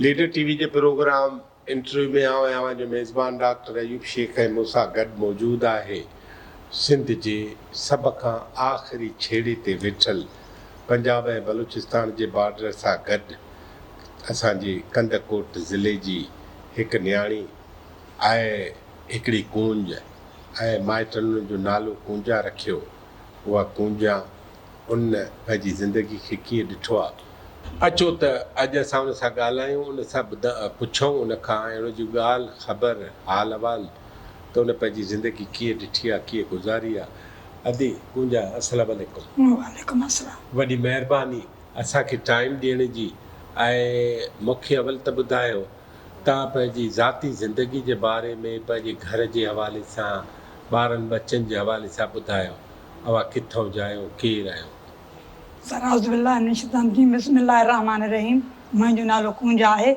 Leader TV के programme interview में आवां जो मेज़बान डॉक्टर अयूब शेख ऐं मूंसां गॾु मौजूदु आहे सिंध जे सभ खां आख़िरी छेड़े ते वेठल पंजाब ऐं बलूचिस्तान जे बॉर्डर सां गॾु असांजे कंदकोट ज़िले जी हिकु न्याणी आहे हिकिड़ी कूंज ऐं माइटनि जो नालो कूंजा रखियो। उहा कूंजा उन पंहिंजी ज़िंदगी खे कीअं ॾिठो आहे। अचो त अॼु असां उन सां ॻाल्हायूं, उन सां पुछूं उन खां ऐं उन जी ॻाल्हि ख़बर हाल अहवाल त उन पंहिंजी ज़िंदगी कीअं ॾिठी आहे, कीअं गुज़ारी आहे। अदी कूंजा अस्सलाम वालेकुम। वालेकुम अस्सलाम। वॾी महिरबानी असांखे टाइम ॾियण जी। ऐं मूंखे अवल त ॿुधायो तव्हां पंहिंजी ज़ाती ज़िंदगी जे बारे में पंहिंजे घर जे हवाले सां ॿारनि बचनि जे हवाले सां ॿुधायो। अवां किथां जा आहियो, केरु आहियो? बिस्मिल्लाहिर्रहमानिर्रहीम। मुंहिंजो नालो कूंजा आहे।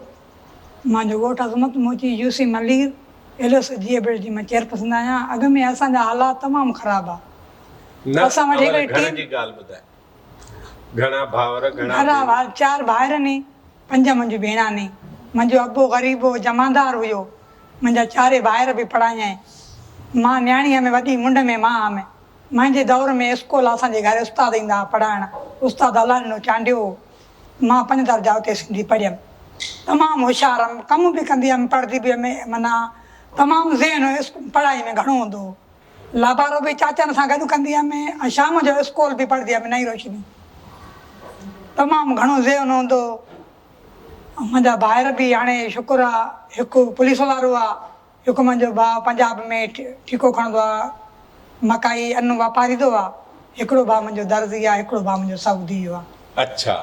मुंहिंजो ॻोठु अज़मत मोची यूसी मलीर एलओसी जीएबेड जी मां चेयरपर्सन आहियां। अॻ में असांजा हालात तमामु ख़राबु आहे। असां वटि हिकिड़ी टीम जी ॻाल्हि ॿुधाए। घणा भाउर घणा 4 भाइर नी 5 मुंहिंजी भेणा नी। मुंहिंजो अबो ग़रीब हो, जमादार हुयो। मुंहिंजा 4 भाइर बि पढ़ाया आहिनि। मां न्याणीअ में वॾी मुंड में मां हुअमि। मुंहिंजे दौर में स्कूल असांजे घर उस्ताद ईंदा हुआ पढ़ाइण। उस्ताद अलाह ॾिनो चांडियो हो। मां 5 दर्जा उते सिंधी पढ़ियमि। तमामु होशियारु हुअमि, कमु बि कंदी हुअमि, पढ़ंदी बि हुअमि। माना तमामु ज़हन पढ़ाई में घणो हूंदो हो। लाबारो बि चाचनि सां गॾु कंदी हुअमि ऐं शाम जो स्कूल बि पढ़ंदी हुअमि नई रोशनी। तमामु घणो ज़हन हूंदो। मुंहिंजा भाइर बि हाणे शुक्र आहे, हिकु पुलिस वारो आहे, हिकु मुंहिंजो भाउ पंजाब में ठीको खणंदो आहे, मकाई अन्न वापारींदो आहे। हिकिड़ो भाउ मुंहिंजो दर्जी आहे, हिकिड़ो भाउ मुंहिंजो सऊदी आहे। अच्छा,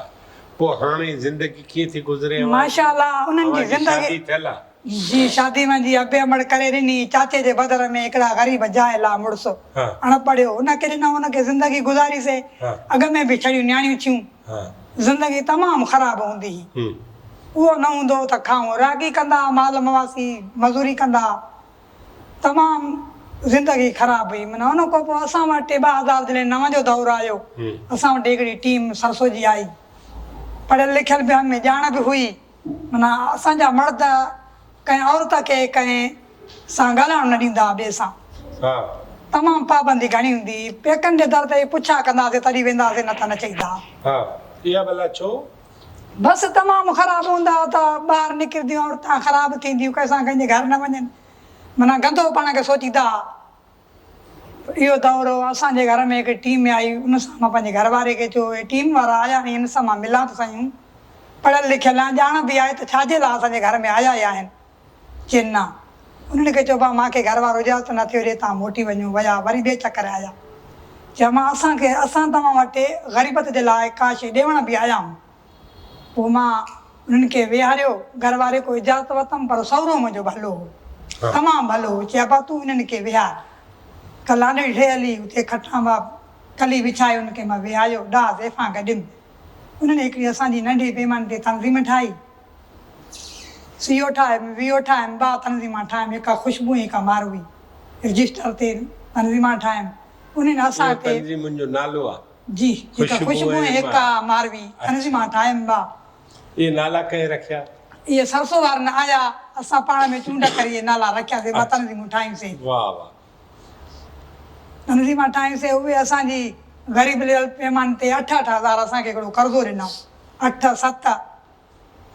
पोइ हाणे ज़िंदगी कीअं थी गुज़रे? माशाअल्लाह उन्हनि जी ज़िंदगी जी शादी मुंहिंजी अबे अमड़ करे ॾिनी। चाचे जे बदर में हिकिड़ा ग़रीब जायल आहे मुड़ुसु अणपढ़ियो, हुनखे ॾिनो, हुनखे ज़िंदगी गुज़ारीसीं। अॻ में बि छड़ियूं न्याणियूं थियूं। ज़िंदगी तमामु ख़राबु हूंदी हुई। उहो न हूंदो त खाऊं, रागी कंदा, माल मवासी मज़ूरी कंदा। तमामु ज़िंदगी ख़राबु हुई। माना हुन खां पोइ असां वटि 2009 जो दौरु आयो। असां वटि हिकिड़ी टीम सरसो जी आई। पढ़ियल लिखियल बि में ॼाण बि हुई। माना असांजा मर्द कंहिं औरत खे कंहिं सां ॻाल्हाइणु न ॾींदा ॿिए सां। तमामु पाबंदी घणी हूंदी। पेकनि जे दर ते पुछा कंदासीं तॾहिं वेंदासीं, न त न चईंदा। बसि तमामु ख़राबु हूंदा त ॿाहिरि निकिरंदियूं औरतां ख़राबु थींदियूं, कंहिंसां कंहिंजे घर न वञनि। माना गंदो पाण खे सोचींदा। इहो दौरु असांजे घर में हिकु टीम आई। उन सां मां पंहिंजे घर वारे खे चयो, टीम वारा आया नी, हिन सां मां मिलां त सयूं। पढ़ियल लिखियल आहे, ॼाण बि आहे, त छाजे लाइ असांजे घर में आया ई आहिनि। चइनि न। उन्हनि खे चयो भाउ मूंखे घर वारो इजाज़त न थियो ॾे, तव्हां मोटी वञो। विया, वरी ॿिए चकर आया। चयो मां असां तव्हां वटि ग़रीबत जे लाइ का शइ ॾियण बि आया आहियूं। पोइ मां उन्हनि खे विहारियो, घर वारे को इजाज़त वरितमि, पर सहुरो मुंहिंजो भलो हो, तमामु भलो हो। चयो भाउ तूं हिननि खे विहार। कलाॾी ठहियली हुते खटां मां कली विछाए हुनखे मां विहारियो। 10 ज़ैफ़ां गॾियमि। उन्हनि हिकिड़ी असांजी नंढी पैमाने ते तनज़ीम ठाही। सीओ ठाहियमि, वीओ ठाहियमि, 2 तनज़ीमां ठाहियमि, हिकु खुशबू, हिकु मारवी। रजिस्टर ते तनज़ीमां ठाहियमि। उन्हनि असांखे मुंहिंजो नालो आहे जी, हिकु खुशबू ऐं हिकु मारवी तनज़ीमां ठाहियमि। इहे नाला कंहिं रखिया? इहे सरसो वारनि आया, असां पाण में चूंड करे इहे नाला रखियासीं। मां तनज़ीमूं ठाहियूंसीं। वाह वाह। तनज़ीमां ठाहियूंसीं। उहे असांजी ग़रीब पैमाने ते 8-8 हज़ार असांखे हिकिड़ो कर्ज़ो ॾिनो। 8-7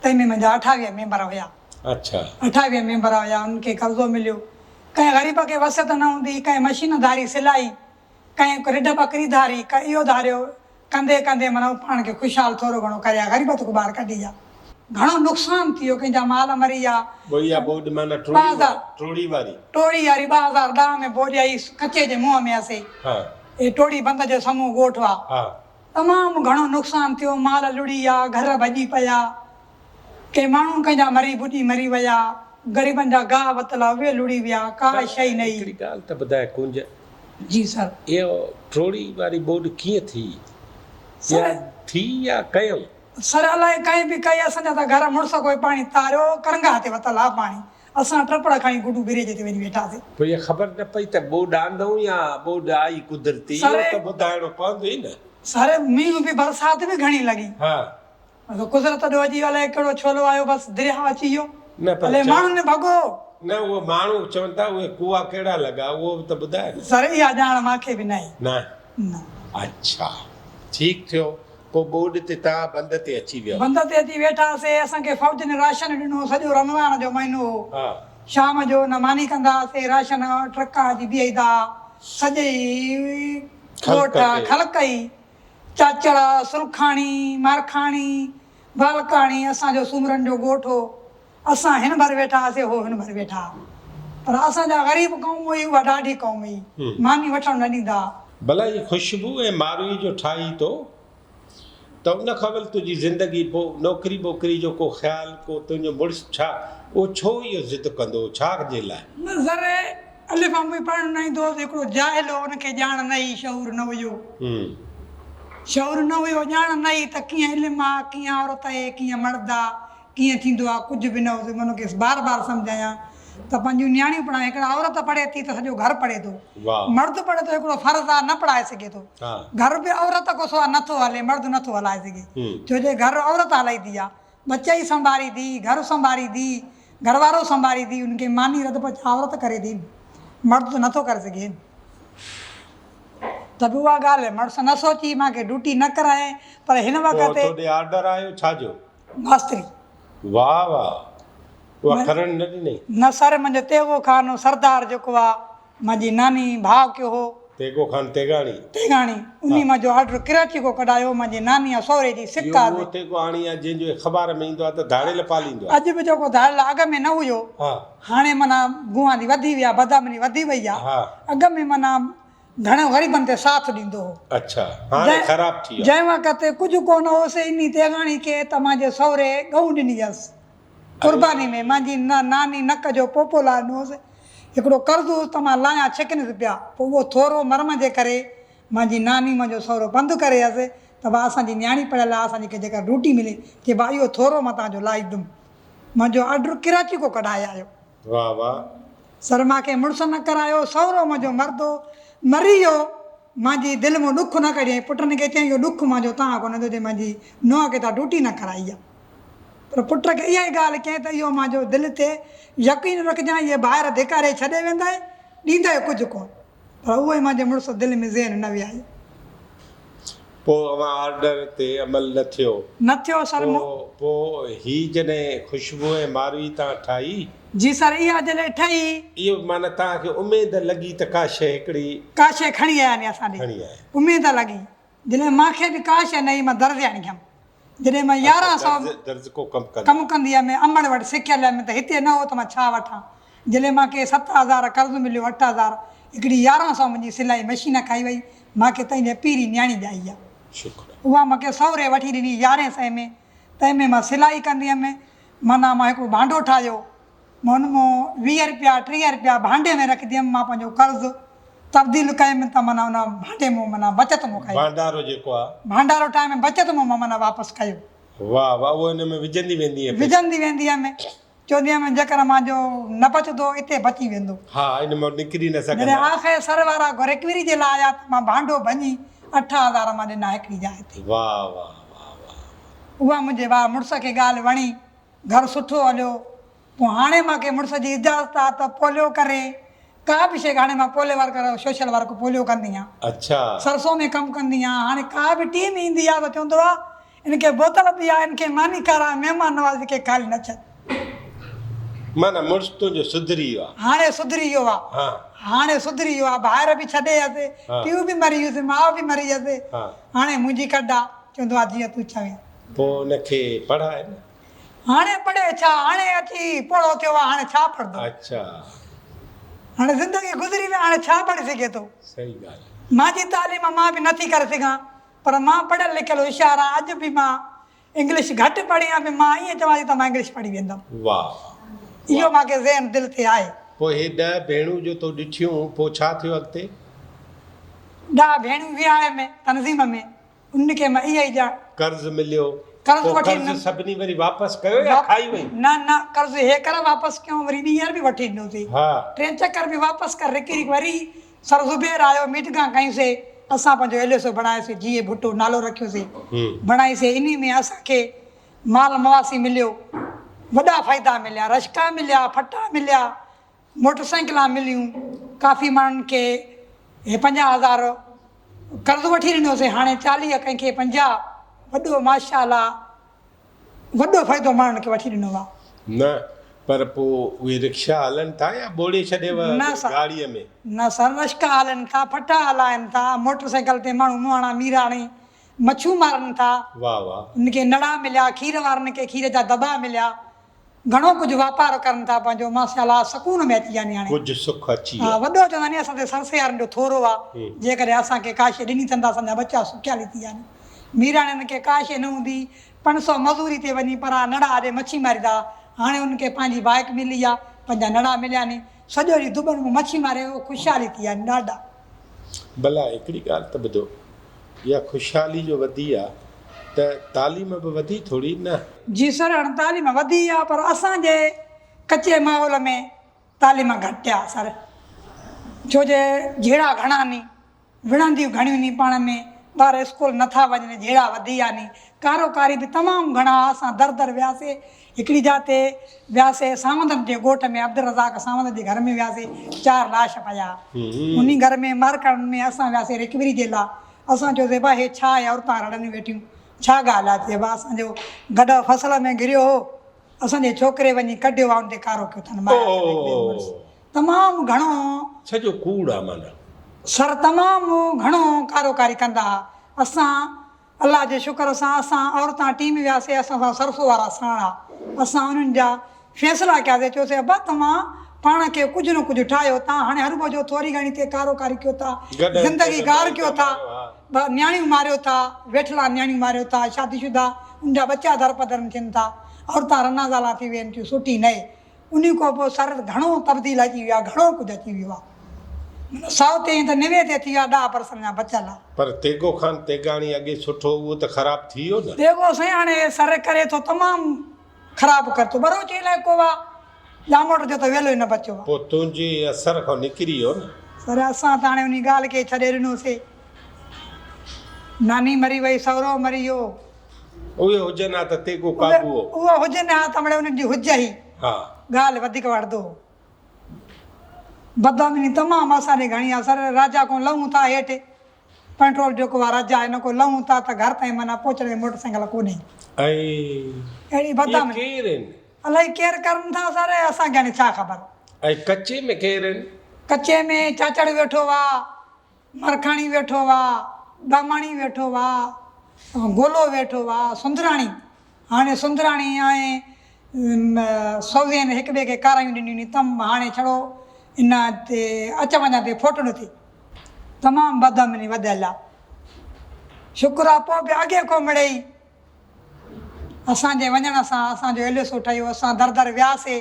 तंहिंमें मुंहिंजा 28 मेंबर हुया। अच्छा, 28 मेंबर हुया। उनखे कर्ज़ो मिलियो। कंहिं ग़रीब खे वसियत न हूंदी, कंहिं मशीन धारी सिलाई, कंहिं रिढ बकरी धारी, कंहिं इहो धारियो। कंदे कंदे माना पाण खे ख़ुशहाल थोरो घणो करे ग़रीबत को ॿाहिरि कढी विया। घणो नुक़सानु थी वियो, कंहिंजा माल मरी विया। टोड़ी वारी 2010 में बोॾ आई, कचे जे मुंहं में असे। हे टोड़ी बंद जो समूह ॻोठ आहे। तमामु घणो नुक़सानु थियो। माल लुड़ी विया, घर भॼी पिया। के माण्हू कंहिंजा मरी ॿुॾी मरी विया। ग़रीबनि जा गाह वतला उहे लुड़ी विया। का शइ न। हिकिड़ी ॻाल्हि त ॿुधाए कुंज। जी सर। इहो टोड़ी वारी बोॾ कीअं थी? या कयो? सर अलाए कंहिं बि कई। असांजा त घर मुड़ुस कोई पाणी तारियो, करंगा ते वतल आहे पाणी। असां टपड़ खणी गुडू बिरेज ते वञी वेठासीं। पोइ इहा ख़बर न पई त बोॾ आंदऊं या बोॾ आई कुदरती? इहो त ॿुधाइणो पवंदो ई न। सर मींहुं बि बरसाति बि घणी लॻी। कुदरत ॾो अची अलाए कहिड़ो छोलो आयो बसि दरिया अची वियो न पर अलाए माण्हुनि ने भॻो न उहो माण्हू चवनि था उहे कुआ कहिड़ा लॻा उहो बि त ॿुधाए सर इहा ॼाण मूंखे बि न आहे न अच्छा ठीकु थियो पोइ ॿोॾि ते तव्हां बंद ते अची वियो बंद ते अची वेठासीं असांखे फ़ौज ने राशन ॾिनो सॼो रमज़ान जो महीनो हो हा शाम जो न मानी कंदा हुआसीं राशन ट्रक अची बीहंदा सॼी ॻोठ ख़लक ई चाचड़ सुरखाणी मारखाणी बालकाणी असांजो सूमरनि जो ॻोठ हो असां हिन भर वेठा हुआसीं हो हिन भर वेठा पर असांजा ग़रीब क़ौम हुई उहा ॾाढी क़ौम हुई मानी वठणु न ॾींदा भला ही ख़ुशबू ऐं मारवी जो ठाही थो त उन खां वरी तुंहिंजी ज़िंदगी पोइ नौकिरी ॿोकिरी जो को ख़्यालु को तुंहिंजो मुड़ुसु छा उहो छो इहो ज़िद कंदो छा जे लाइ न ज़र अलिफ़ बि पढ़णु न ईंदो हुओ हिकिड़ो जाहिल हो हुनखे ॼाण न हुई शऊर न हुयो शऊर न हुयो ॼाण न हुई त कीअं इल्मु आहे कीअं औरत आहे कीअं मर्द आहे कीअं थींदो आहे कुझु बि न हुओ हुनखे बार बार सम्झायां त पंहिंजूं नियाणियूं पढ़ाए हिकिड़ा औरत पढ़े थी त सॼो घरु पढ़े थो मर्द पढ़े थो हिकिड़ो फर्ज़ु आहे न पढ़ाए सघे थो घर बि औरत को सो नथो हले मर्द नथो हलाए सघे छो जे घर औरत हलाईंदी आहे बच्चा ई संभालींदी घर संभालींदी घरवारो संभालींदी उनखे मानी रद पच औरत करे थी मर्द नथो करे सघे त बि उहा ॻाल्हि आहे मर्द न सोची मूंखे ड्यूटी न कराए पर हिन वक़्त ते ऑर्डर आयो छाजो मास्तरी वाह वाह उहा करण न ॾिनई न सर मुंहिंजो तेगो ख़ान सरदार जेको आहे मुंहिंजी नानी भाउ कयो हो तेगो ख़ान तेगाणी उन्ही मुंहिंजो ऑर्डर कराची को कढायो मुंहिंजी नानी सहुरे जी सिका उहो तेगो आणी आहे जंहिंजो ख़बर में ईंदो आहे त धाड़ेल पालींदो आहे अॼु बि जेको धाड़ेल अॻ में न हुयो हाणे माना गुआंदी वधी वई आहे बदामनी वधी वई आहे अॻ में माना घणो ग़रीबनि ते साथ ॾींदो हो अच्छा हाणे ख़राब थी वियो जंहिं वक़्तु कुझु कोन होसि इन तेगाणी खे त मुंहिंजे सहुरे गहू ॾिनी हुअसि कुर्बानी में मुंहिंजी नानी नक जो पोपो लाहियोसि हिकिड़ो कर्ज़ु त मां लाहियां छिकनिसि पिया पोइ उहो थोरो मर्म जे करे मुंहिंजी नानी मुंहिंजो सहुरो बंदि करे वियसि त भाउ असांजी नियाणी पढ़ियल आहे असांखे जेका ड्यूटी मिले की भाउ इहो थोरो मां तव्हांजो लाही ॾुमि मुंहिंजो ऑर्डर कराची को कढाए आयो वाह वाह सर मूंखे मुड़ुसु न करायो सहुरो मुंहिंजो मर्दो मरी वियो मुंहिंजी दिलि मां ॾुखु न कढियईं पुटनि खे चयईं इहो ॾुखु मुंहिंजो तव्हां कोन थो जे मुंहिंजी नुंहं खे तव्हां ड्यूटी न कराई आहे पर पुट खे इहा ई ॻाल्हि कयईं त इहो मुंहिंजो दिलि ते यकीन रखजांइ इहे ॿाहिरि धिकारे छॾे वेंदा ॾींदा कुझु कोन पर उहो ई मुंहिंजे मुड़ुसु दिलि में ज़हन न वियाई पोइ अवां ऑर्डर ते अमल न थियो सर पोइ ही जॾहिं ख़ुशबू ऐं मारवी तव्हां ठाही जी सर इहा जॾहिं ठही इहो माना तव्हांखे उमेद लॻी त का शइ हिकिड़ी का शइ खणी आया नी असांखे उमेद लॻी जॾहिं मूंखे बि का शइ न मां दर्जाणी थियमि जॾहिं मां 1100 कमु कंदी हुअमि अमड़ वटि सिखियल हुअमि त हिते न हो त मां छा वठां जॾहिं मूंखे 7,000 कर्ज़ु मिलियो 8,000 हिकिड़ी 1100 मुंहिंजी सिलाई मशीन खाई वई मूंखे तंहिंजे पीरी नियाणी ॼाई आहे उहा मूंखे सहुरे वठी ॾिनी 1100 में तंहिंमें मां सिलाई कंदी हुअमि माना मां हिकिड़ो भांडो ठाहियो मां हुन मां 20 रुपया 30 रुपया भांडे में रखंदी हुअमि मां पंहिंजो कर्ज़ु तब्दील कयुमि त माना हुन भांडे मां माना बचति मां कयो भांडारो ठाहे में बचति मां माना वापसि कयो वाह वाह उहो हिन में विझंदी वेंदी हुअमि चवंदी हुअमि जेकर मुंहिंजो न बचंदो हिते बची वेंदो निकिरी न सघंदो आख़िर सर वारा रिकवरी जे लाइ आया त मां भांडो भञी 8,000 मां ॾिना हिकिड़ी जाइ ते उहा मुंहिंजे भाउ मुड़ुस खे ॻाल्हि वणी घरु सुठो हलियो पोइ हाणे मूंखे मुड़ुस जी इजाज़त आहे त पोलियो करे का बि शइ हाणे मां polio work social work polio कंदी आहियां सरसों में कमु कंदी आहियां हाणे का बि टीम ईंदी आहे त चवंदो आहे इनखे बोतल बि आहे इनखे मानी कराए महिमान नवाज़ी खे खाली न छॾ माना मुड़ुसु तुंहिंजो सुधरी वियो आहे हाणे सुधरी वियो आहे ॿाहिरि बि छॾे वियसि पीउ बि मरी वियुसि माउ बि मरी वियसि हाणे मुंहिंजी कढ आहे चवंदो आहे जीअं तूं चवे पोइ हुनखे पढ़ाए न हाणे पढ़े छा हाणे अची पोड़ो थियो आहे हाणे छा पढ़ंदो हाणे ज़िंदगी गुज़री वई हाणे छा पढ़ी सघे थो सही ॻाल्हि मुंहिंजी तालीम मां बि नथी करे सघां पर मां पढ़ियल लिखियल होशियारु आहियां अॼु बि मां इंग्लिश घटि पढ़ी आहे मां ईअं चवां थी त मां इंग्लिश पढ़ी वेंदमि इहो मूंखे ज़हन दिलि ते आहे पोइ हे 10 भेणूं जो तो ॾिठियूं पोइ छा थियो अॻिते 10 भेणूं विहाणे में तनज़ीम में उनखे मां इहा ई ॼाण कर्ज़ु मिलियो कर्ज़ु वठी सभिनी वरी वापसि कयो या खाई वई न कर्ज़ु हेकर वापसि कयूं वरी ॿीहर बि वठी ॾिनोसीं 3 चकर बि वापसि कर रिकरी वरी सर ज़ुबैर आयो मीटिंगां कयूंसीं असां पंहिंजो LSO बणायोसीं जीए भुट्टो नालो रखियोसीं बणाईसीं इन में असांखे माल मवासी मिलियो, वॾा फ़ाइदा मिलिया, रश्का मिलिया, फटा मिलिया, मोटरसाइकिलां मिलियूं, काफ़ी माण्हुनि खे 50,000 कर्ज़ु वठी ॾिनोसीं, हाणे 40, कंहिंखे 50, वॾो माशाअल्लाह वॾो फ़ाइदो माण्हुनि खे वठी ॾिनो आहे। न पर पोइ उहे रिक्शा हलनि था या ॿोड़े छॾेव न सर, गाड़ीअ में? न सर, रश्का हलनि था, फटा हलाइनि था, मोटरसाइकिल ते माण्हू मुहाणा मीराणी मच्छू मारनि था। वाह वाह। उनखे नड़ा मिलिया, खीर वारनि खे खीर जा दॿा मिलिया, घणो कुझु वापारु कनि था पंहिंजो, माशाअल्लाह सुकून में अची वञे। हाणे कुझु सुख अची हा, वॾो चवंदा नी असांजे सरसियारनि जो थोरो आहे, जेकॾहिं असांखे काशे ॾिनी अथनि त असांजा बच्चा सुखियाली थी विया आहिनि। मीराणियुनि खे काशे न हूंदी, 500 मज़ूरी ते वञी परां नड़ा ॾे मच्छी मारींदा, हाणे उनखे पंहिंजी बाइक मिली आहे, पंहिंजा नड़ा मिलिया नी, सॼो ॾींहुं दुबनि में मच्छी मारे ख़ुशहाली थी विया आहिनि ॾाढा। भला हिकिड़ी ॻाल्हि त ॿुधो, इहा ख़ुशहाली जो वधी आहे त तालीम बि वधी थोरी न? जी सर, हाणे तालीम वधी आहे, पर असांजे कचे माहौल में तालीम घटि आहे सर, छो जे जहिड़ा घणा नी, विढ़ंदियूं घणियूं नी पाण में, ॿार स्कूल नथा वञनि, जहिड़ा वधी आहे नी, कारोकारी बि तमामु घणा। असां दर दर वियासीं, हिकिड़ी जाते वियासीं सावंतनि जे ॻोठ में, अब्दुल रज़ाक सावंत जे घर में वियासीं, 4 लाश पिया, उन घर में मारकण में असां वियासीं रिकवरी जे लाइ। असां चयोसीं भाई हे छा आहे, औरतां रड़नि वेठियूं, छा ॻाल्हि आहे? चइबो आहे असांजो गॾु फसल में गिरियो हो, असांजे छोकिरे वञी कढियो आहे, उन ते कारो कयो अथनि। तमामु घणो सॼो कूड़ आहे माना सर, तमामु घणो कारोकारी कंदा हुआ। असां अलाह जे शुक्र सां असां औरतां टीम वियासीं, असां सां सरसो वारा साणा, असां उन्हनि जा फ़ैसिला कयासीं, चयोसीं अबा तव्हां पाण खे कुझु न कुझु ठाहियो, तव्हां हाणे हर जो थोरी घणी ते कारोकारी कयो था, ज़िंदगी गार कयो था, न्याणियूं मारियो था, वेठला न्याणियूं मारियो था, शादीशुदा उनजा बच्चा दर पदर थियनि था, औरतां रनाज़ाला थी वेनि थियूं, सुठी न आहे। उन खां पोइ सर घणो तब्दील अची वियो आहे, घणो कुझु अची वियो आहे, 100 ते त 90 ते थी वियो आहे, 10% जा बचियल आहे। पर तेगो ख़ान तेगाणी अॻे सुठो, उहो त ख़राबु थी वियो न? तेगो साईं हाणे सर करे थो, तमामु ख़राबु कर थो, बरोची इलाइक़ो आहे, ॼामोट जो त वेलो ई न बचियो आहे। पोइ तुंहिंजे असर खां निकिरी वियो न? सर असां त हाणे उन ॻाल्हि खे छॾे ॾिनोसीं, नानी मरी वई, सहुरो मरी वियो, उहे हुजनि हा त तेगो काबू हो, उहो हुजनि हा त मिड़े उन्हनि जी हुज ई हा, ॻाल्हि वधीक वणंदो। बदनामी तमामु असांजी घणी आहे सर, राजा खां लहूं था हेठि, पेट्रोल जेको आहे राजा, हिन को लहूं था त घर ताईं माना पहुचण जी मोटरसाइकिल कोन्हे, अहिड़ी बदनामी। केरु आहिनि? अलाही केरु करनि था सर, असांखे हाणे छा ख़बर। ऐं कचे में केरु आहिनि? कचे में चाचड़ वेठो आहे, मरखाणी वेठो आहे, दामाणी वेठो आहे, गोलो वेठो आहे, सुंदराणी, हाणे सुंदराणी ऐं सौवियनि हिक ॿिए खे कारायूं ॾिनियूं नी, तम हाणे छड़ो इन ते अच वञ ते फोटो थी, तमामु बदनामी वधियल आहे। शुक्र आहे पोइ बि अॻे को मिड़ेई असांजे वञण सां असांजो एलिसो ठहियो, असां दर दर वियासीं,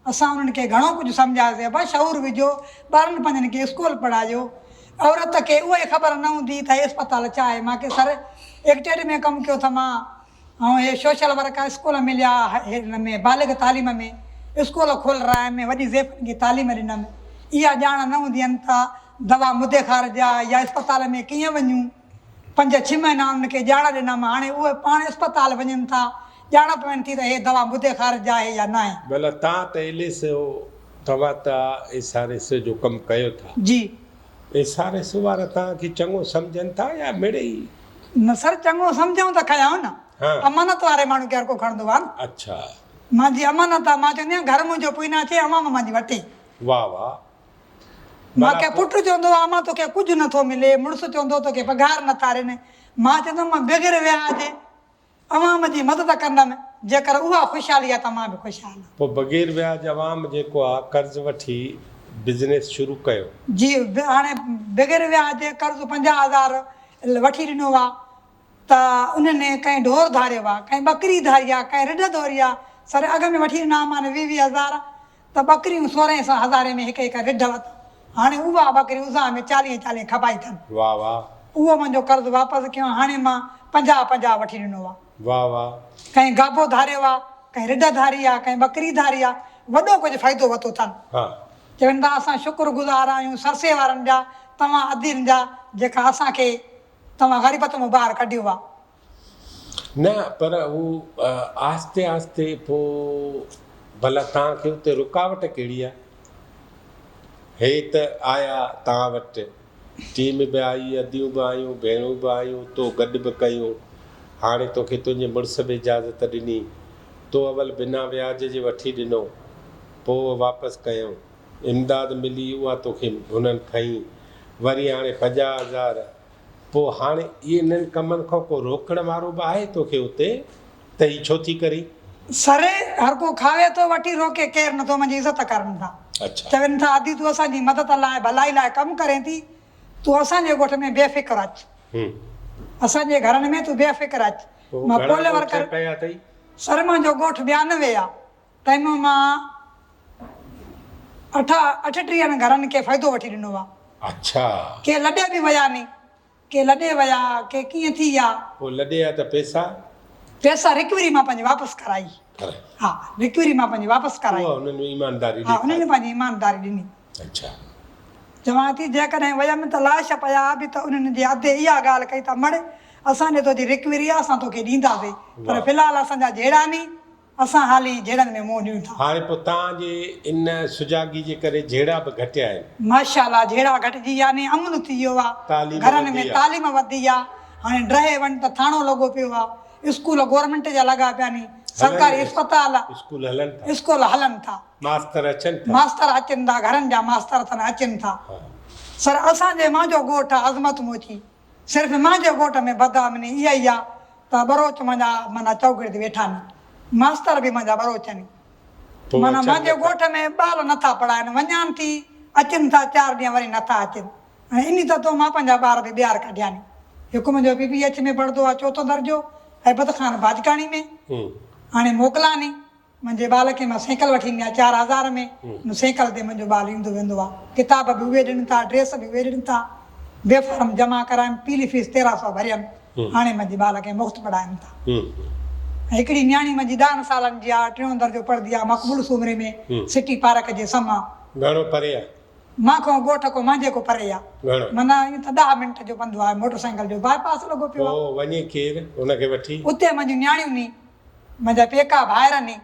असां उन्हनि खे घणो कुझु सम्झायोसीं, बसि शऊर विझो, ॿारनि पंहिंजनि खे स्कूल पढ़ायो। औरत खे उहा ई ख़बर न हूंदी त इस्पताल छा आहे। मूंखे सर एक्टेड में कमु कयो त मां, ऐं हे सोशल वर्क स्कूल मिलिया, हिन में बालिग तालीम में स्कूल खोल रहा है, में वॾी ज़ेफ़ुनि खे तालीम ॾिनमि, इहा ॼाण न हूंदी आहिनि त दवा मुदे खार जा या इस्पताल में कीअं वञूं, 5-6 महीना उनखे ॼाण ॾिनमि, हाणे उहे पाण इस्पताल वञनि था, ॼाण पवनि थी त हे दवा मुदे खार जा आहे या न आहे। भला तव्हां त एलिस तव्हां त एसआरएस जो कमु कयो था जी, एसआरएस वारा तव्हांखे चङो सम्झनि था या मिड़े ई? न सर, चङो सम्झूं त खयां न, अमानत वारे माण्हू खे हर को खणंदो आहे न। अच्छा, मुंहिंजी अमानत आहे, मां चवंदी आहियां घर मुंहिंजो पोइ न अचे, अमा मुंहिंजी वठे। वाह वाह। मूंखे पुटु चवंदो आहे अमा तोखे कुझु नथो मिले, मुड़ुसु चवंदो तोखे पघार नथा ॾियनि, मां चवंदमि मां बग़ैर व्याज अवाम जी मदद कंदमि, जेकर उहा ख़ुशहाली आहे त मां बि ख़ुशहाल आहियां। पोइ बग़ैर व्याज अवाम जेको आहे कर्ज़ु वठी बिज़नेस शुरू कयो? जी, हाणे बग़ैर व्याज कर्ज़ु 50,000 वठी ॾिनो आहे त उन्हनि कंहिं ढोर धारियो आहे, कंहिं ॿकरी धारी आहे, कंहिं रिढ धोरी आहे। सर अॻ में वठी ॾिना मां 20,000 त ॿकरियूं 1600 में हिकु हिकु रिढ वरितो, हाणे उहा ॿकरी उज़ा में 40 खपाई अथनि। वाह वाह। उहो मुंहिंजो कर्ज़ु वापसि कयो, हाणे मां 50 वठी ॾिनो आहे। वाह वाह। कंहिं गाबो धारियो आहे, कंहिं रिढ धारी आहे, कंहिं ॿकरी धारी आहे, वॾो कुझु फ़ाइदो वरितो अथनि। चवनि था असां शुक्रगुज़ार आहियूं सरसे वारनि जा, तव्हां अदीरनि जा, जेका असांखे तव्हां ग़रीबत मां ॿाहिरि कढियो आहे। न पर हू आस्ते आस्ते पोइ भला तव्हांखे उते रुकावट कहिड़ी आहे? हे त आया तव्हां वटि, टीम बि आई, अदियूं बि आयूं, भेणूं बि आयूं, तो गॾु बि कयूं। हाणे तोखे तुंहिंजे मुड़ुस बि इजाज़त ॾिनी, तो अवल बिना व्याज जे वठी ॾिनो, पोइ वापसि कयूं, इमदाद मिली उहा तोखे हुननि खईं, वरी हाणे 50,000। पोइ हाणे इन्हनि कमनि खां को रोकण वारो बि आहे तोखे उते त ही छो थी करी? सरे हर को खावे तो वठी रोके, केर नथो मुंहिंजी इज़त करनि था। अच्छा, चवनि था अदी तूं असांजी मदद लाइ भलाई लाइ कमु करे थी, तूं असांजे ॻोठ में बेफ़िक्र अचु, असांजे घरनि में तूं बेफ़िक्र अचु। मां पोले वर्कर कया अथई? सर मुंहिंजो ॻोठ 92 आहे, तंहिंमें मां 38 घरनि खे फ़ाइदो वठी ॾिनो आहे। अच्छा, के लॾे बि विया नी, के लॾे विया, के कीअं थी विया। पोइ लॾे आहे त पैसा रिकवरी मां पंहिंजी वापसि कराई। हा, रिकवरी मां पंहिंजी वापसि कराई। उन्हनि में ईमानदारी हा, उन्हनि पंहिंजी ईमानदारी ॾिनी। अच्छा, चवां थी जेकॾहिं वियमि त लाश पिया बि त उन्हनि जे अधे इहा ॻाल्हि कई त मड़े असांजे तुंहिंजी रिकवरी आहे, असां तोखे ॾींदासीं, पर फ़िलहालु असांजा जहिड़ा नी, असां हाली जहिड़नि में मुंहुं ॾियूं था। हाणे पोइ तव्हांजे इन सुजागी जे करे जहिड़ा बि घटिया आहिनि, माशाअल्लाह जहिड़ा घटिजी विया नी, अमन थी वियो आहे, घरनि में तालीम वधी आहे। हाणे ड्रहे वञ त थाणो लॻो पियो आहे, स्कूल गवर्नमेंट जा लॻा पिया नी, सरकारी अस्पताल स्कूल हलनि था, मास्तर अचनि था, घरनि जा मास्तर अचनि था। सर असांजे मुंहिंजो ॻोठ आहे अज़मत मोची, सिर्फ़ु मुंहिंजे ॻोठ में बदआमनी इहा ई आहे त बरोच मुंहिंजा माना चौगिर्द वेठा नी, मास्तर बि मुंहिंजा बरोच नी, माना मुंहिंजे ॻोठ में ॿार नथा पढ़ाइनि, वञानि थी अचनि था 4 ॾींहं वरी नथा अचनि। हाणे इन त तो मां पंहिंजा ॿार बि ॿाहिरि कढिया नी, हिकु मुंहिंजो PPH में पढ़ंदो आहे 4थो दर्जो, हैबत ख़ान बाजकाणी में, हाणे मोकिला नी, मुंहिंजे ॿार खे मां साइकिल वठी ॾिनी आहे 4,000 में, साइकिल ते मुंहिंजो ॿारु ईंदो वेंदो आहे, किताब बि उहे ॾियनि था, ड्रेस बि उहे ॾियनि था, बेफार्म जमा कराइनि, पीली फीस 1300 भरियमि, हाणे मुंहिंजे ॿार खे मुफ़्त पढ़ाइनि था। हिकिड़ी न्याणी मुंहिंजी 10 सालनि जी आहे, 3 दर्जो पढ़ंदी आहे, मक़बूल सूमरे में, सिटी पार्क जे साम्हूं। घणो परे आहे? मां खां ॻोठ को मुंहिंजे को परे आहे, माना ईअं त 10 मिंट जो पंधु आहे, मोटरसाइकिल जो बाईपास लॻो पियो आहे। वञे केरु हुनखे वठी? उते मुंहिंजियूं न्याणियूं नी, मुंहिंजा पेका भाइर नी,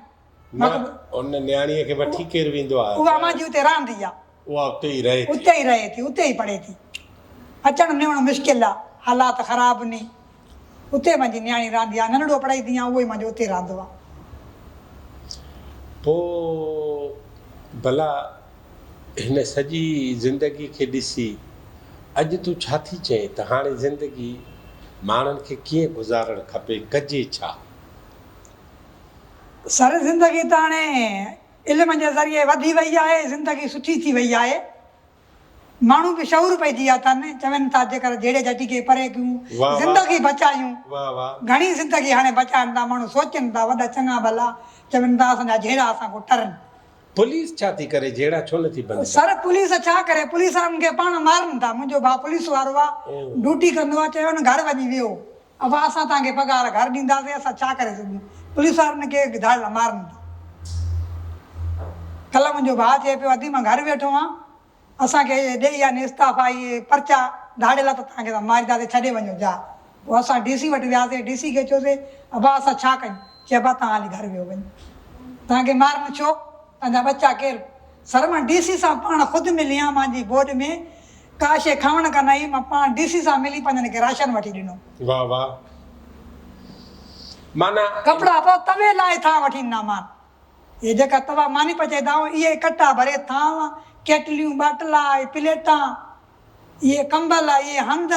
उन न्याणीअ खे वठी केरु वेंदो आहे? उहा मुंहिंजी उते रहंदी आहे, उहा उते ई रहे थी, उते ई पढ़े थी, अचणु निवणु मुश्किल आहे, हालात ख़राब नी, उते मुंहिंजी न्याणी रहंदी आहे, नंढड़ो पढ़ाईंदी आहे, उहो ई मुंहिंजो उते रहंदो आहे। पोइ भला हिन सॼी ज़िंदगी खे ॾिसी अॼु तूं छा थी चए त हाणे ज़िंदगी माण्हुनि खे कीअं गुज़ारणु खपे, कजे छा? सर ज़िंदगी त हाणे इल्म जे ज़रिए वधी वई आहे, ज़िंदगी सुठी थी वई आहे, माण्हू बि शऊर पइजी विया अथनि, चवनि था जेकर जहिड़े जटी खे परे कयूं ज़िंदगी बचायूं, घणी ज़िंदगी हाणे बचाइनि था, माण्हू सोचनि था, वॾा चङा भला चवनि था असांजा जहिड़ा असां को टरनि। पुलिस छा थी करे, जहिड़ा छो नथी बंदि? सर पुलिस छा करे, पुलिस वारनि खे पाण मारनि था, मुंहिंजो भाउ पुलिस वारो आहे, ड्यूटी कंदो आहे, चयो न घर वञी वियो, अब असां तव्हांखे पघार घर ॾींदासीं, असां छा करे सघूं, पुलिस वारनि खे धाड़ मारनि था। कल्ह मुंहिंजो भाउ चए पियो अदी मां घर वेठो आहियां, असांखे ॾेई आहे इस्तीफ़ा, इहे पर्चा धाड़ियल त तव्हांखे मारींदासीं, छॾे वञो जा। पोइ असां DC वटि वियासीं, DC खे चयोसीं अबा असां छा कयूं, चइबा तव्हां हाली घर वियो वञो, तव्हांखे मारनि छो, तव्हांजा बच्चा केरु? सर मां DC सां पाण ख़ुदि मिली आहियां, मुंहिंजी बोर्ड में का शइ खवण कान आई, मां पाण DC सां मिली पंहिंजनि खे राशन वठी ॾिनो। वाह वाह, माना कपिड़ा पोइ तवे लाइ था वठी ॾिना मां, इहे जेका तवा मानी पचाईंदा आहियूं, इहे कटा भरे थांव, केटलियूं, बाटला, प्लेटां, इहे कंबल, इहे हंध,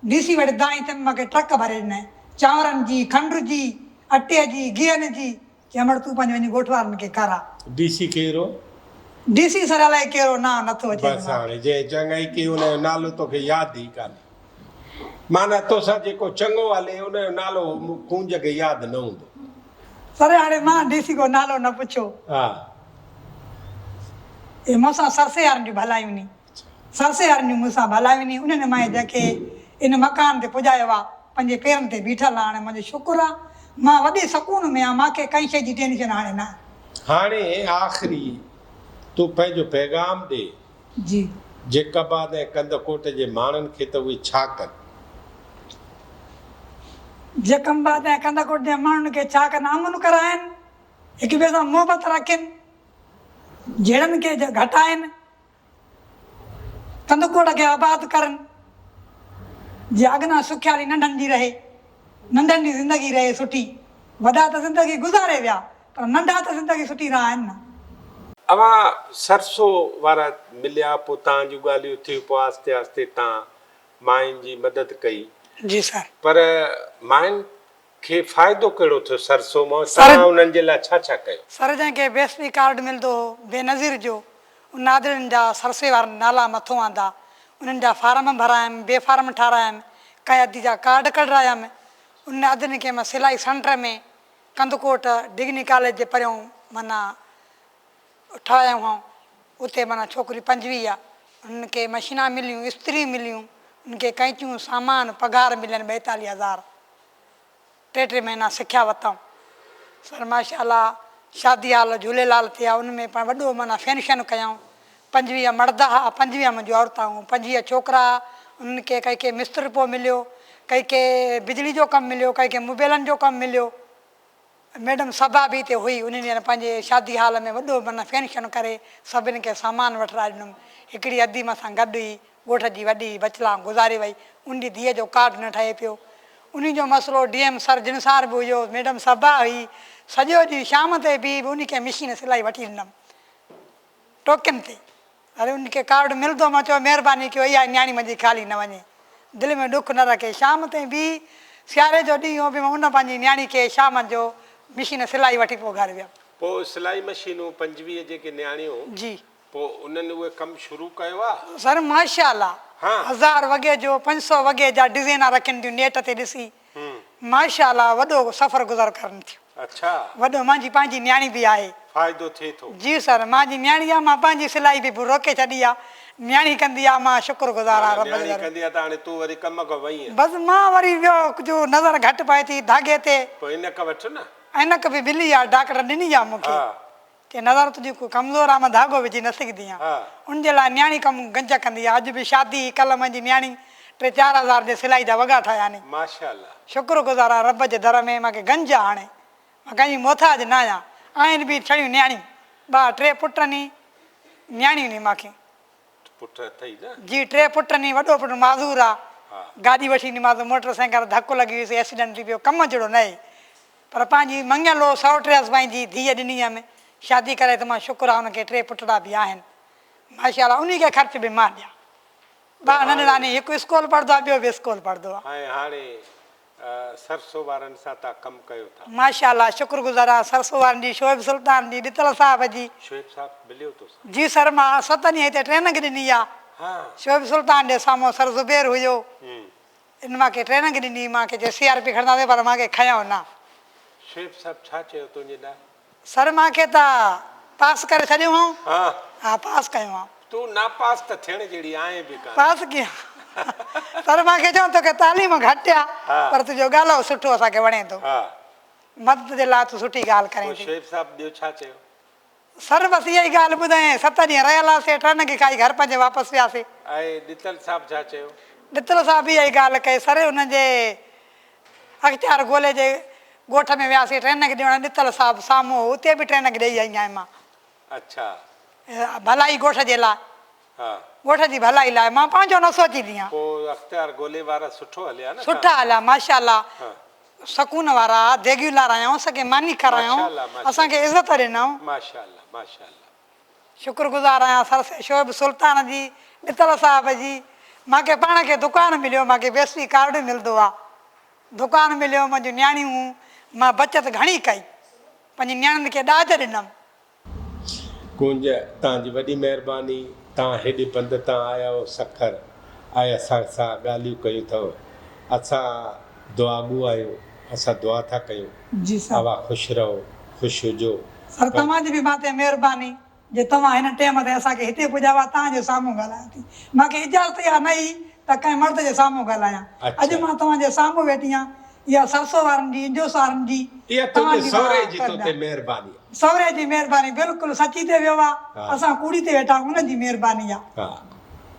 DC वटि दाई ते मूंखे ट्रक भरे ॾिनई, चांवरनि जी, खंड जी, अटे जी, गिहनि जी, चमड़ तूं पंहिंजे वञी ॻोठ वारनि खे खारा। DC कहिड़ो? DC सर अलाए कहिड़ो नाम नथो अचे, बसि हाणे जंहिं चङाई कई उनजो नालो तोखे यादि ई कान्हे, माना तोसां जेको चङो हले उनजो नालो कुंज खे यादि न हूंदो। सर हाणे मां DC को नालो न पुछो, हा ए मूंसां सरसे वारनि जूं भलायूं नी, सरसे वारनि जूं मूंसां भलायूं नी, उन्हनि मां जंहिंखे इन मकान ते पुॼायो आहे, पंहिंजे पेरनि ते बीठल आहे, हाणे मुंहिंजो शुकुर आहे, मां वॾे सुकून में आहियां, मूंखे कंहिं शइ जी टेंशन हाणे न। हाणे आख़िरी तूं पंहिंजो पैगाम ॾे जी, जेकबाद ऐं कंदकोट जे माण्हुनि खे त उहे छा कनि? जकमबाद ऐं कंदकोट जे माण्हुनि खे छा कनि, अमन कराइनि, हिक ॿिए सां मोहबत रखनि, जहिड़नि खे घटाइनि, कंदकोट खे आबाद करनि, जीअं अॻियां सुखियाली नंढनि जी रहे, नंढनि जी ज़िंदगी रहे सुठी। वॾा त ज़िंदगी गुज़ारे विया, पर नंढा त ज़िंदगी सुठी रहा आहिनि न। अवां सरसो वारा मिलिया, पोइ तव्हांजूं ॻाल्हियूं थियूं, पोइ आस्ते आस्ते तव्हां मायुनि जी मदद कई। जी सर। पर मायुनि खे फ़ाइदो कहिड़ो थियो सरसो मां? तव्हां उन्हनि जे लाइ छा छा कयो? सर जंहिंखे बेसवी कार्ड मिलंदो हो बेनज़ीर जो, उन आदड़ियुनि जा सरसे वारा नाला मथो आंदा, उन्हनि जा फार्म भरायमि, बे फार्म ठारायमि, कंहिं अधी जा कार्ड कढायमि। उन अदनि खे मां सिलाई सेंटर में कंदकोट डिग्नी कॉलेज जे परियां माना ठाहियूं हुआ, उते माना छोकिरियूं 25 आहे, उन्हनि खे मशीना मिलियूं, इस्त्री मिलियूं, उनखे कैंचियूं, सामान, पघार मिलनि 42,000। 3 महीना सिखिया वरितऊं सर माशाअल्लाह। शादी हाल झूलेलाल थिया, उनमें पाण वॾो माना फंक्शन कयऊं। 25 मर्द हुआ, 25 मुंहिंजूं औरतां, 25 छोकिरा। उन्हनि खे कंहिंखे मिस्त्री पोइ मिलियो, कंहिंखे बिजली जो कमु मिलियो, कंहिंखे मोबाइलनि जो कमु मिलियो। मैडम सभा बि हिते हुई, उन्हनि ॾींहं पंहिंजे शादी हाल में वॾो माना फंक्शन करे सभिनि खे सामान वठराए ॾिनुमि। हिकिड़ी अधी मूंसां गॾु हुई, ॻोठ जी वॾी बचला गुज़ारे वई, उन धीअ जो कार्ड न ठहे पियो। उन जो मसइलो DM सर जिनसार बि हुयो, मैडम सभा हुई, सॼो ॾींहुं शाम ते बि उनखे मशीन सिलाई वठी ॾिनमि टोकन ते। अरे उनखे कार्ड मिलंदो, मां चयो महिरबानी कयो, इहा न्याणी मुंहिंजी ख़ाली न वञे, दिलि में ॾुख न रखे। शाम ताईं बि सियारे जो ॾींहुं बि मां उन पंहिंजी न्याणी खे शाम जो मशीन सिलाई वठी पोइ घर वियमि। पोइ सिलाई मशीनूं 25 जेके न्याणियूं जी, पोइ उन्हनि उहे कमु शुरू कयो आहे? सर माशाअल्लाह, 1000 वॻे जो 500 वॻे जा डिज़ाइना रखनि थियूं नेट ते ॾिसी, माशाअल्लाह वॾो सफ़र गुज़र करनि थियूं। अच्छा, वॾो मुंहिंजी पंहिंजी न्याणी बि आहे, फ़ाइदो थिए थो? जी सर, मुंहिंजी न्याणी आहे, मां पंहिंजी सिलाई बि रोके छॾी आहे, न्याणी कंदी आहे, मां शुक्रगुज़ार आहे रब जो। कंदी आहे त हाणे तूं वरी कम खां वई आहीं? बसि मां वरी वियो, जो नज़र घटि पए थी धागे ते, पोइ इनक वठ न। इनक बि मिली आहे, डॉक्टर ॾिनी आहे मूंखे कि नज़र तुंहिंजी कोई कमज़ोर आहे, मां धागो विझी न सघंदी आहियां। उनजे लाइ न्याणी कमु गंज कंदी आहे। अॼु बि शादी, कल्ह मुंहिंजी न्याणी 3-4 हज़ार जे सिलाई जा वॻा ठाहिया नी, माशाअल्लाह, शुक्रगुज़ार आहे रब जे दर में। मूंखे गंज आहे, हाणे मां कंहिंजी मोहताज न आहियां। आहिनि बि छड़ियूं न्याणी, 2-3 पुट नी, न्याणियूं नी मूंखे। पुट अथई न? जी, 3 पुट नी, वॾो पुटु माज़ूर आहे, गाॾी वठी ॾींदीमांसि, मोटर साइकिल धकु लॻी वियुसि, एक्सीडेंट थी पियो, कमु जहिड़ो न आहे। पर पंहिंजी मंगियल हो सौट्रेस पंहिंजी धीअ ॾिनी हुयमि शादी करे, त मां शुक्र आहे हुनखे 3 पुटड़ा बि आहिनि माशाअल्लाह। उन खे ख़र्च बि मां ॾियां। 2 नंढड़ा नी, हिकु स्कूल पढ़ंदो आहे, ॿियो बि स्कूल पढ़ंदो आहे। हाणे सरसो वारनि सां तव्हां कमु कयो था? माशाअल्लाह, शुक्रगुज़ार आहे सरसो वारनि जी, शोएब सुल्तान जी, ॾितल साहिब जी। शोएब साहब मिलियो तो? जी सर, मां 7 ॾींहं हिते ट्रेनिंग ॾिनी आहे। शोएब सुल्तान जे साम्हूं सर ज़ुबैर हुयो, इन मूंखे ट्रेनिंग ॾिनी, मूंखे चयो CRP खणंदासीं, पर मूंखे खयों न। शोएब साहब छा चयो तुंहिंजे लाइ? सर मूंखे त पास करे छॾियो हुओ। हा, पास कयो आहे। तूं ना पास त थियण जहिड़ी आहे बि कान। पास कीअं? सर मूंखे चओ तोखे तालीम घटि आहे, पर तुंहिंजो ॻाल्हायो सुठो असांखे वणे थो, मदद जे लाइ तूं सुठी ॻाल्हि करें थी। शोएब साहब ॿियो छा चयो? सर बसि इहा ई ॻाल्हि ॿुधाईं, 7 ॾींहं रहियासीं, ट्रेनिंग खाई घर पंहिंजे वापसि वियासीं। ऐं ॾितल साहब छा चयो? ॾितल साहब इहा ई ॻाल्हि कई। सर हुनजे अख़्तियार ॻोल्हे जे ॻोठ में वियासीं ट्रेनिंग ॾियणु, ॾितल साहब साम्हूं, उते बि ट्रेनिंग ॾेई आई आहियां मां। अच्छा, भलाई ॻोठ जे लाइ, ॻोठ जी भलाई लाइ, मां पंहिंजो न सोचींदी आहियां। पोइ अख़्तियार ॻोल्हे वारा सुठो हलिया न? सुठा हलिया माशाअल्लाह, सकून वारा, रेग्युलर आहियूं, असांखे मानी खारायूं, असांखे इज़त ॾिनऊं। माशाअल्लाह, माशाअल्लाह, शुक्रगुज़ार आहियां सर शोएब सुल्तान जी, ॾितल साहिब जी। मूंखे पाण खे दुकानु मिलियो, मूंखे बेसवी कार्ड मिलंदो आहे, दुकानु मिलियो, मुंहिंजूं न्याणियूं, मां बचति घणी कई, पंहिंजी न्याणियुनि खे ॾाज ॾिनमि। कुंज, तव्हांजी वॾी महिरबानी, तव्हां हेॾे पंध तां आया हो, सखर ऐं असां सां ॻाल्हियूं कयूं अथव। असां दुआगू आहियूं, असां दुआ था कयूं। जी सर, तव्हां ख़ुशि रहो, ख़ुशि हुजो। सर तव्हांजी बि मां ते महिरबानी, जे तव्हां हिन टाइम ते असांखे हिते पुॼावा, तव्हांजे साम्हूं ॻाल्हायां थी। मूंखे इजाज़त इहा न हुई त कंहिं मर्द जे साम्हूं ॻाल्हायां, अॼु मां तव्हांजे साम्हूं वेठी आहियां। इहा सरसो वारनि जी, इंजोस वारनि जी, सहुरे जी महिरबानी, बिल्कुलु सची ते वियो आहे, असां कूड़ी ते वेठा, उनजी महिरबानी आहे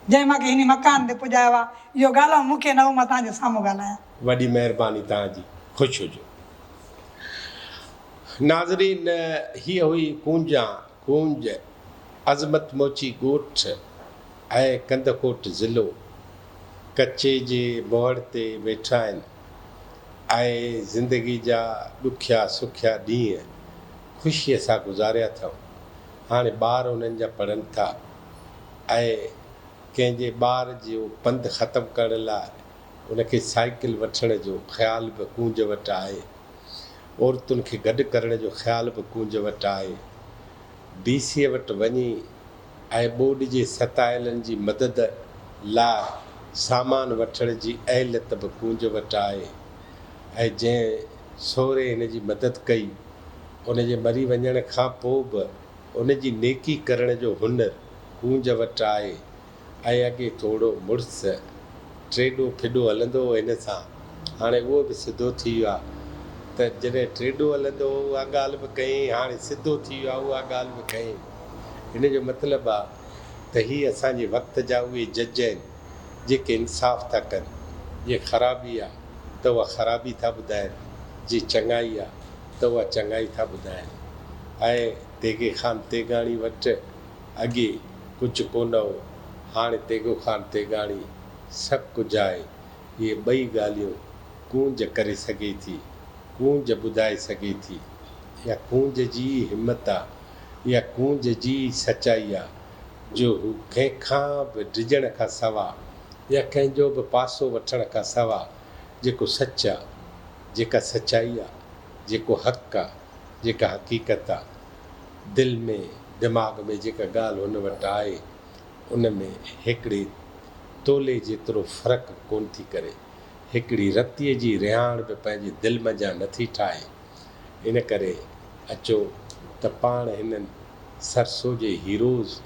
जंहिं मूंखे हिन मकान ते पुॼायो आहे। इहो ॻाल्हायो मूंखे न हो, मां तव्हांजे साम्हूं ॻाल्हायां। वॾी महिरबानी तव्हांजी। ख़ुशि हुजो। नाज़रीन, हीअ हुई कूंज अज़मत मोची ॻोठ ऐं कंदकोट ज़िलो कच्चे जे मोड़ ते वेठा आहिनि ऐं ज़िंदगी जा ॾुखिया सुखिया ॾींहं ख़ुशीअ सां गुज़ारिया अथऊं। हाणे ॿार उन्हनि जा पढ़नि था ऐं कंहिंजे ॿार जो पंधु ख़तमु करण लाइ उनखे साइकिल वठण जो ख़्यालु बि कूंज वटि आहे। औरतुनि खे गॾु करण जो ख़्यालु बि कूंज वटि आहे। डीसीअ वटि वञी ऐं ॿोॾि जे सतायलनि जी मदद लाइ सामान वठण जी अहलियत बि कूंज वटि आहे। ऐं जंहिं सहुरे हिन जी मदद कई उन जे मरी वञण खां पोइ बि उन जी नेकी करण जो हुनर कूंज वटि आहे। ऐं अॻे थोरो मुड़ुसु टेॾो फिॾो हलंदो हो हिन सां, हाणे उहो बि सिधो थी वियो आहे। त जॾहिं टेॾो हलंदो हो उहा ॻाल्हि बि कयईं, हाणे सिधो थी वियो आहे उहा ॻाल्हि बि कयईं। हिन जो मतिलबु आहे त हीअ असांजे वक़्त जा उहे जज आहिनि जेके इंसाफ़ था कनि। जे ख़राबी आहे त उहा ख़राबी था ॿुधाइनि, जे चङाई आहे त उहा चङाई था ॿुधाइनि। ऐं तेगे ख़ान तेगाणी वटि अॻे कुझु कोन हो, हाणे तेगो ख़ान तेगाणी सभु कुझु आहे। इहे ॿई ॻाल्हियूं कूंज करे सघे थी, कूंज ॿुधाए सघे थी। इहा कूंज जी हिमत आहे, इहा कूंज जी सचाई आहे जो हू कंहिंखां बि डिॼण खां सवाइ या कंहिंजो बि पासो वठण खां सवाइ जेको सच आहे, जेका सचाई आहे, जेको हक़ु आहे, जेका हक़ीक़त आहे, दिलि में दिमाग़ में जेका ॻाल्हि हुन वटि आहे उन में हिकिड़े तोले जेतिरो फ़र्क़ु कोन थी करे। हिकिड़ी रतीअ जी रिहाण बि पंहिंजे दिलि मंझां नथी ठाहे। इन करे अचो त पाण हिननि सरसो जे हीरोज़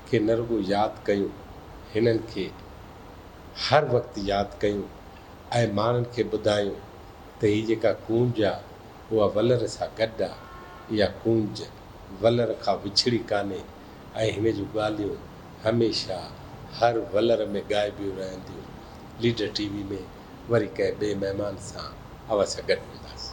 खे न रुॻो यादि कयूं, हिननि खे हर वक़्तु यादि कयूं ऐं माण्हुनि खे ॿुधायूं त हीअ जेका कूंज आहे उहा वलर सां गॾु आहे। इहा कूंज वलर खां विछड़ी कान्हे ऐं हिन जूं ॻाल्हियूं हमेशह हर वलर में ॻाइबियूं रहंदियूं। लीडर टीवी में वरी कंहिं ॿिए महिमान सां अवश्य गॾु हूंदासीं।